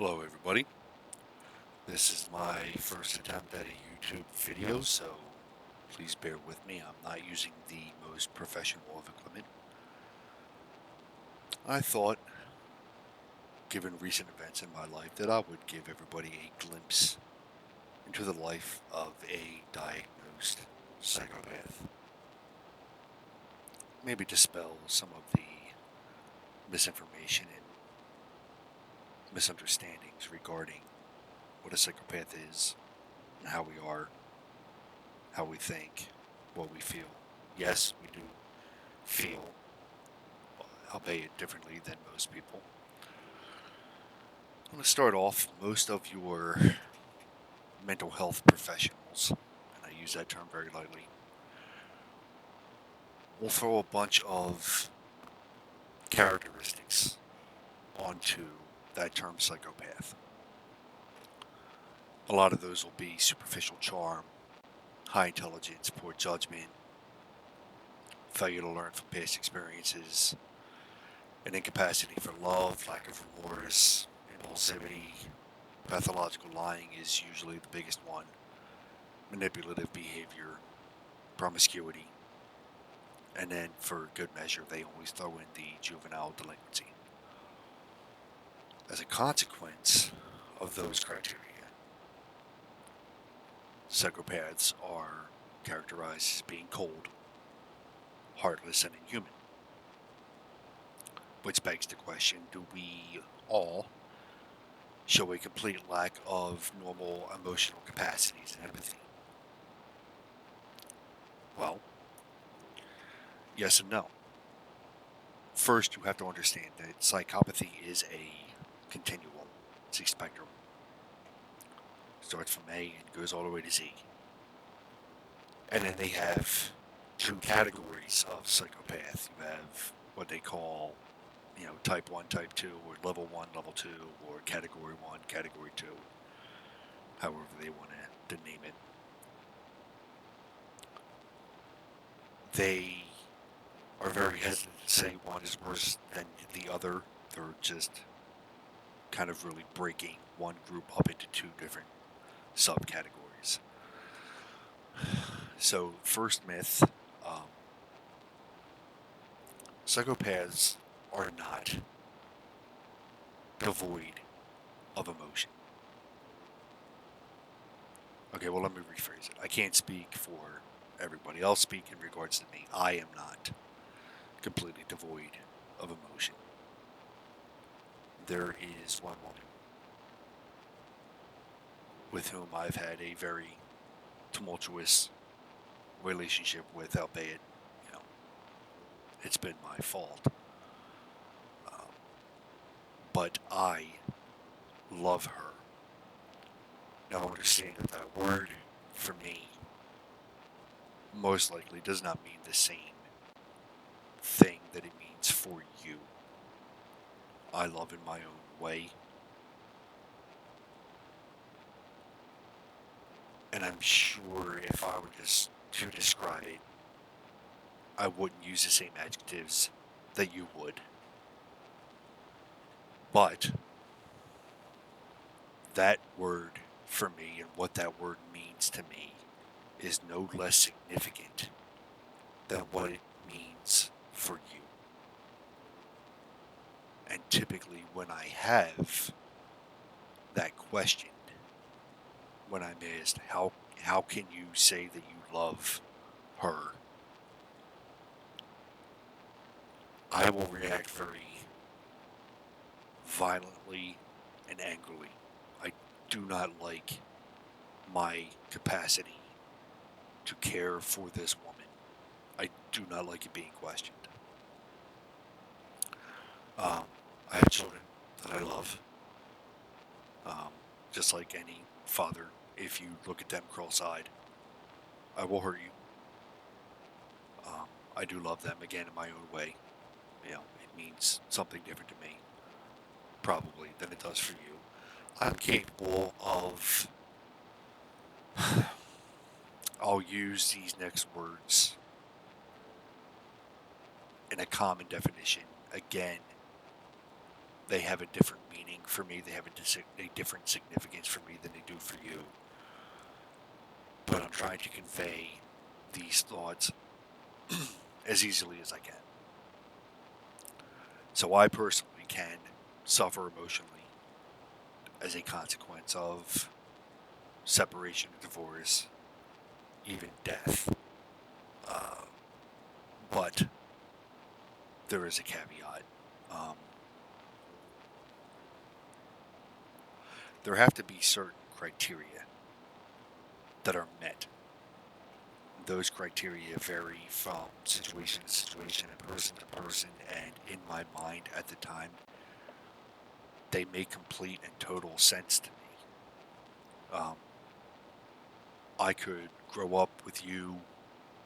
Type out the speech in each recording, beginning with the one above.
Hello everybody, this is my first attempt at a YouTube video, so please bear with me. I'm not using the most professional of equipment. I thought, given recent events in my life, that I would give everybody a glimpse into the life of a diagnosed psychopath. Maybe dispel some of the misinformation and misunderstandings regarding what a psychopath is and how we are, how we think, what we feel. Yes, we do feel, albeit differently than most people. I'm going to start off. Most of your mental health professionals, and I use that term very lightly, will throw a bunch of characteristics onto that term psychopath. A lot of those will be superficial charm, high intelligence, poor judgment, failure to learn from past experiences, an incapacity for love, lack of remorse, impulsivity. Pathological lying is usually the biggest one. Manipulative behavior, promiscuity, and then for good measure, they always throw in the juvenile delinquency. As a consequence of those criteria, psychopaths are characterized as being cold, heartless, and inhuman. Which begs the question, do we all show a complete lack of normal emotional capacities and empathy? Well, yes and no. First, you have to understand that psychopathy is a continuum. It's a spectrum. It starts from A and goes all the way to Z. And then they have two categories of psychopath. You have what they call, type 1, type 2, or level 1, level 2, or category 1, category 2, however they want to name it. They are very hesitant to say one is worse than the other. They're just kind of really breaking one group up into two different subcategories. So, first myth, um, psychopaths are not devoid of emotion. Okay, well, let me rephrase it. I can't speak for everybody. I'll speak in regards to me. I am not completely devoid of emotion. There is one woman with whom I've had a very tumultuous relationship with, albeit, you know, it's been my fault. Um, but I love her. Now, understand that that word, for me, most likely does not mean the same thing that it means for you. I love in my own way. And I'm sure if I were to describe it, I wouldn't use the same adjectives that you would. But that word for me and what that word means to me is no less significant than what it means for you. And typically, when I have that questioned, when I'm asked, how can you say that you love her? I will react very violently and angrily. I do not like my capacity to care for this woman. I do not like it being questioned. Um, I have children that I love, um, just like any father. If you look at them cross-eyed, I will hurt you. I do love them again in my own way. It means something different to me, probably, than it does for you. I'm capable of. I'll use these next words in a common definition again they have a different meaning for me. They have a different significance for me than they do for you. But I'm trying to convey these thoughts as easily as I can. So I personally can suffer emotionally as a consequence of separation, divorce, even death. But there is a caveat. There have to be certain criteria that are met. Those criteria vary from situation to situation and person to person, and in my mind at the time, they make complete and total sense to me. I could grow up with you,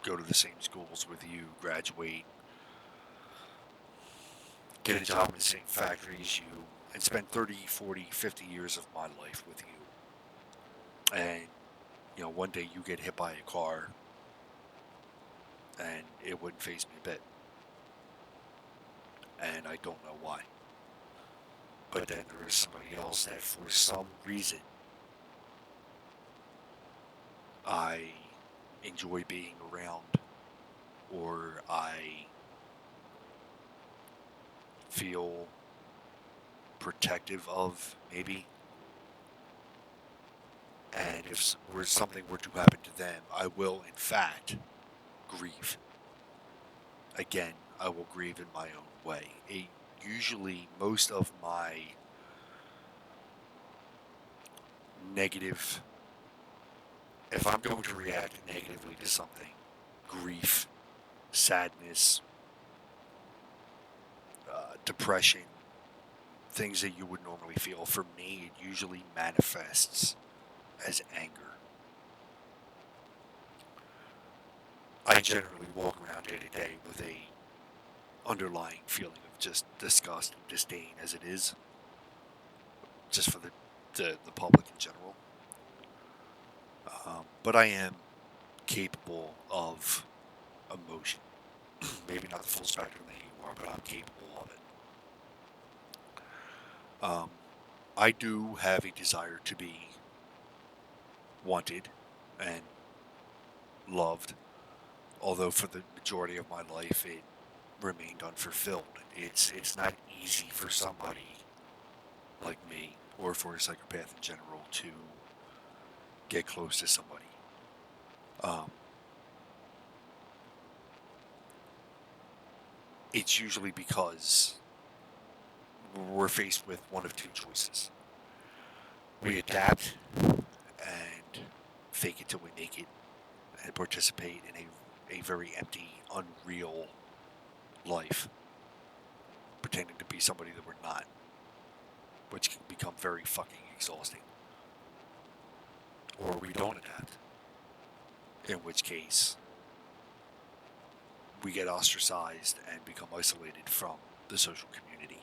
go to the same schools with you, graduate, get a job in the same factory as you, and spend 30, 40, 50 years of my life with you. And, one day you get hit by a car, and it wouldn't faze me a bit. And I don't know why. But then there is somebody else that for some reason I enjoy being around, or I feel protective of, maybe. And if something were to happen to them, I will, in fact, grieve. Again, I will grieve in my own way. Usually, most of my negative, if I'm going to react negatively to something, grief, sadness, depression, things that you would normally feel, for me, it usually manifests as anger. I generally walk around day to day with a underlying feeling of just disgust and disdain as it is, just for the public in general. But I am capable of emotion. Maybe not the full spectrum that you are, but I'm capable of it. I do have a desire to be wanted and loved, although for the majority of my life it remained unfulfilled. It's not easy for somebody like me, or for a psychopath in general, to get close to somebody. It's usually because we're faced with one of two choices. We adapt and fake it till we make it, and participate in a very empty, unreal life, pretending to be somebody that we're not, which can become very fucking exhausting. Or we don't adapt, in which case we get ostracized and become isolated from the social community.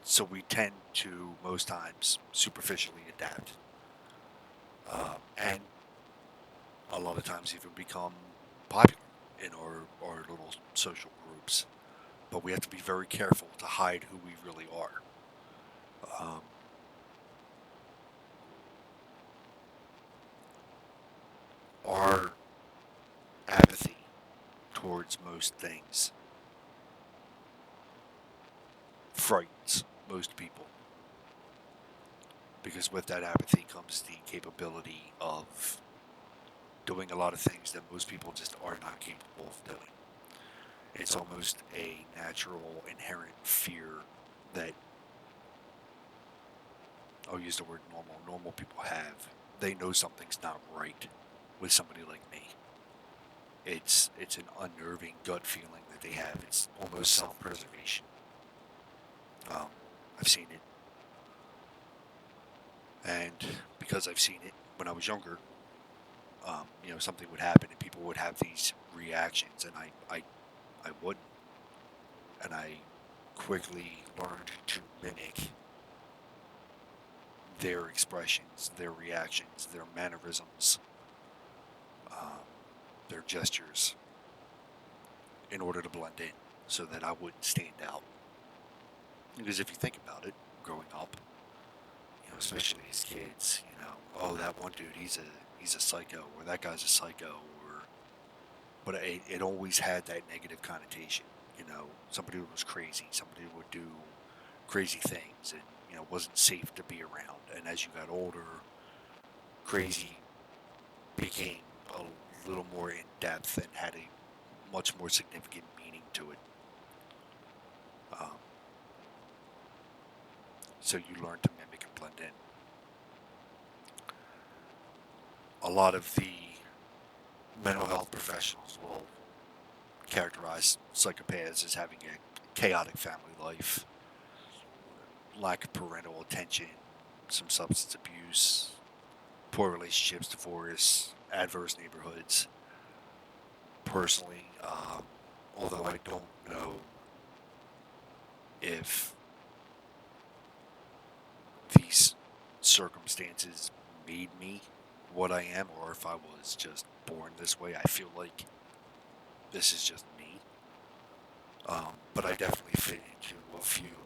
So we tend to, most times, superficially adapt. And a lot of times even become popular in our little social groups. But we have to be very careful to hide who we really are. Our apathy towards most things frightens most people, because with that apathy comes the capability of doing a lot of things that most people just are not capable of doing. It's almost a natural, inherent fear that, I'll use the word normal people have. They know something's not right with somebody like me. It's an unnerving gut feeling that they have. It's almost self-preservation. I've seen it. And because I've seen it when I was younger, something would happen and people would have these reactions, and I wouldn't. And I quickly learned to mimic their expressions, their reactions, their mannerisms, their gestures, in order to blend in. so that I wouldn't stand out. Because if you think about it, growing up, especially as kids, oh, that one dude, he's a psycho, or that guy's a psycho, or but it always had that negative connotation. Somebody who was crazy, somebody who would do crazy things, and wasn't safe to be around. And as you got older, crazy became a little more in depth and had a much more significant meaning to it. Um, so you learn to mimic and blend in. A lot of the mental health professionals will characterize psychopaths as having a chaotic family life, lack of parental attention, some substance abuse, poor relationships, divorce, adverse neighborhoods. Personally, although I don't know if these circumstances made me what I am, or if I was just born this way, I feel like this is just me. But I definitely fit into a few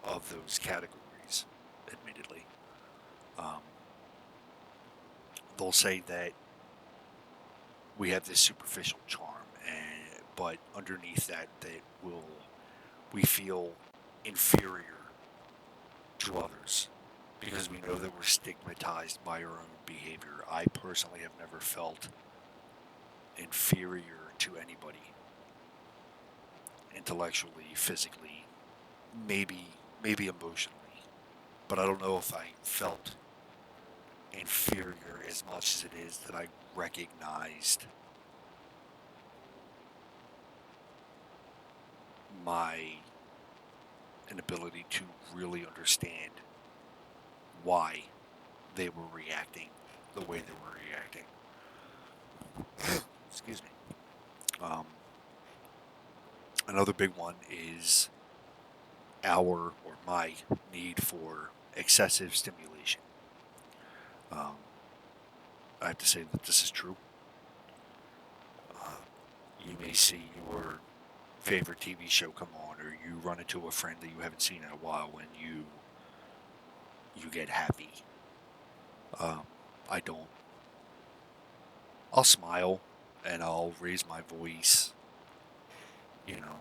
of those categories, admittedly. Um, they'll say that we have this superficial charm, but underneath that, we feel inferior to others because we know that we're stigmatized by our own behavior. I personally have never felt inferior to anybody, intellectually, physically, maybe emotionally, but I don't know if I felt inferior as much as it is that I recognized my inability to really understand why they were reacting the way they were reacting. Excuse me. Another big one is my need for excessive stimulation. I have to say that this is true. You may see your favorite TV show come on, or you run into a friend that you haven't seen in a while, and you get happy. I don't. I'll smile and I'll raise my voice. You know,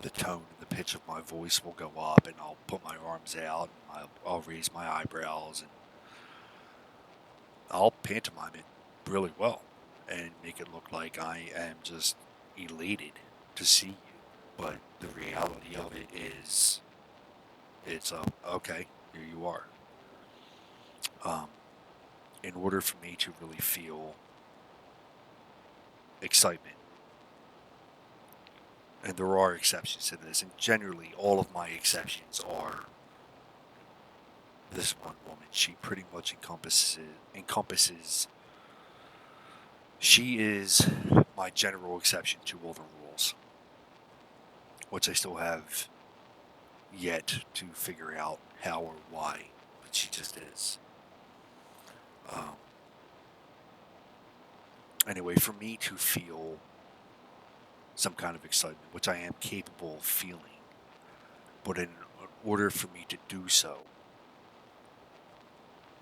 the tone and the pitch of my voice will go up, and I'll put my arms out, and I'll raise my eyebrows, and I'll pantomime it really well and make it look like I am just elated to see you. But the reality of it is, it's okay, here you are. In order for me to really feel excitement, and there are exceptions to this, and generally all of my exceptions are this one woman. She pretty much encompasses. She is my general exception to all the rules, which I still have yet to figure out how or why, but she just is. Anyway, for me to feel some kind of excitement, which I am capable of feeling, but in order for me to do so,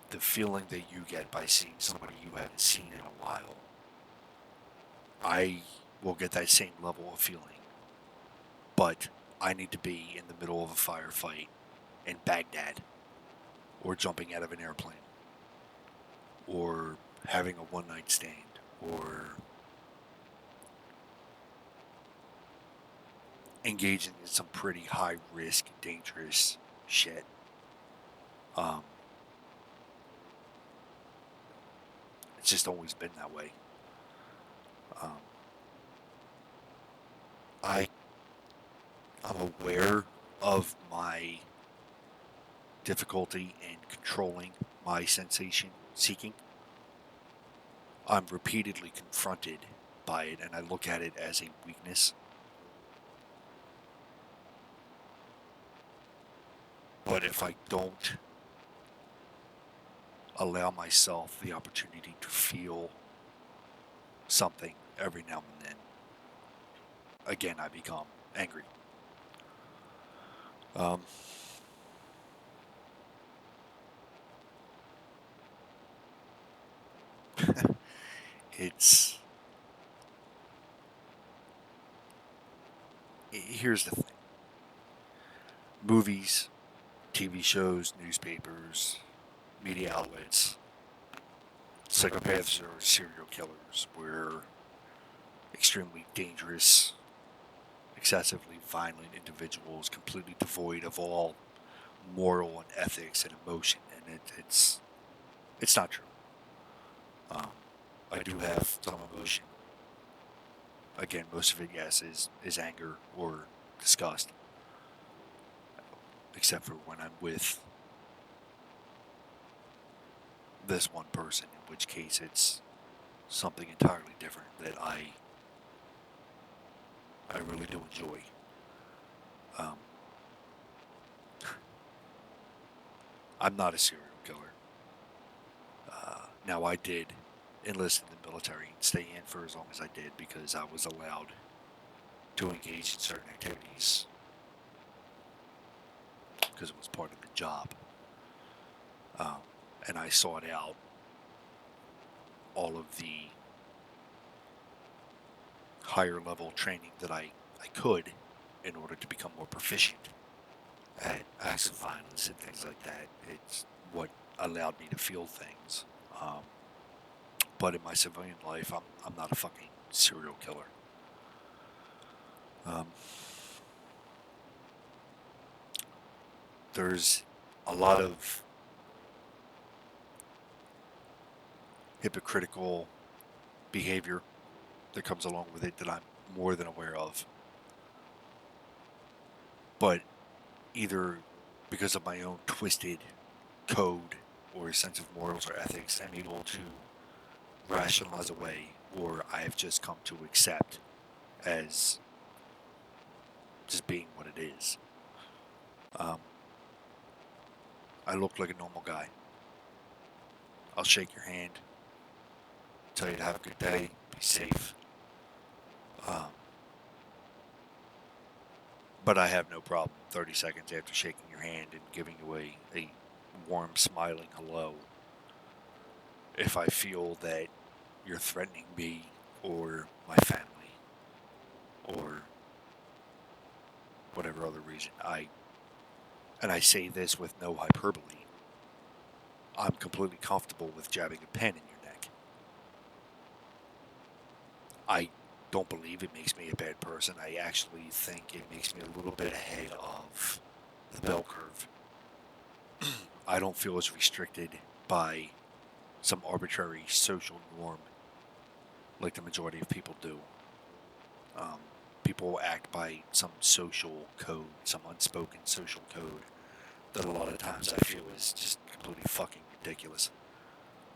the feeling that you get by seeing somebody you haven't seen in a while, I will get that same level of feeling, but I need to be in the middle of a firefight in Baghdad, or jumping out of an airplane, or having a one-night stand, or engaging in some pretty high-risk, dangerous shit. It's just always been that way. I'm aware of my difficulty in controlling my sensation seeking. I'm repeatedly confronted by it, and I look at it as a weakness. But if I don't allow myself the opportunity to feel something every now and then, again, I become angry. Um, it's here's the thing: movies, TV shows, newspapers, media outlets, psychopaths or serial killers were extremely dangerous, excessively violent individuals, completely devoid of all moral and ethics and emotion, and it's not true. Um, I do have some emotion. Again, most of it, yes, is anger or disgust, except for when I'm with this one person, in which case it's something entirely different that I really do enjoy. Um, I'm not a serial killer. Now, I did enlist in the military and stay in for as long as I did because I was allowed to engage in certain activities because it was part of the job. Um, and I sought out all of the higher level training that I could in order to become more proficient at acts of violence and things like that. It's what allowed me to feel things. Um, but in my civilian life, I'm not a fucking serial killer. Um, there's a lot of hypocritical behavior that comes along with it that I'm more than aware of. But either because of my own twisted code or sense of morals or ethics, I'm able to rationalize away, or I've just come to accept as just being what it is. Um, I look like a normal guy. I'll shake your hand, tell you to have a good day, be safe. Um, but I have no problem 30 seconds after shaking your hand and giving you a warm, smiling hello if I feel that you're threatening me or my family or whatever other reason. And I say this with no hyperbole. I'm completely comfortable with jabbing a pen in your neck. I don't believe it makes me a bad person. I actually think it makes me a little bit ahead of the bell curve. I don't feel as restricted by some arbitrary social norm like the majority of people do. Um, People act by some social code, some unspoken social code that a lot of times I feel is just completely fucking ridiculous.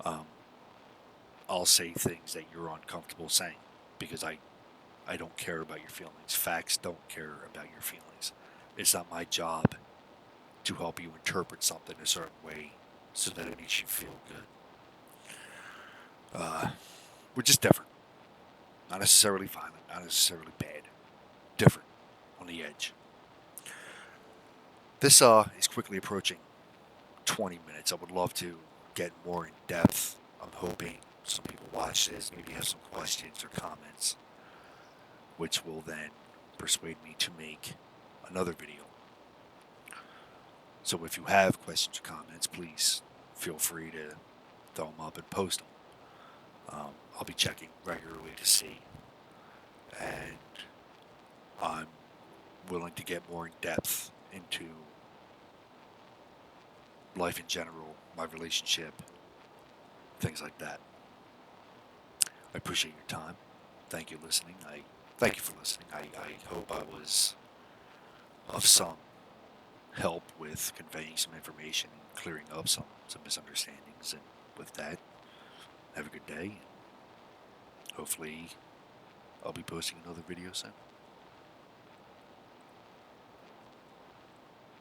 Um, I'll say things that you're uncomfortable saying because I don't care about your feelings. Facts don't care about your feelings. It's not my job to help you interpret something a certain way so that it makes you feel good. We're just different. Not necessarily violent, not necessarily bad. Different. On the edge. This is quickly approaching 20 minutes. I would love to get more in depth. I'm hoping some people watch this, maybe have some questions or comments, which will then persuade me to make another video. So if you have questions or comments, please feel free to throw them up and post them. I'll be checking regularly to see, and I'm willing to get more in depth into life in general, my relationship, things like that. I appreciate your time. Thank you listening. I thank you for listening. I hope I was of some help with conveying some information and clearing up some misunderstandings. And with that, have a good day. Hopefully, I'll be posting another video soon.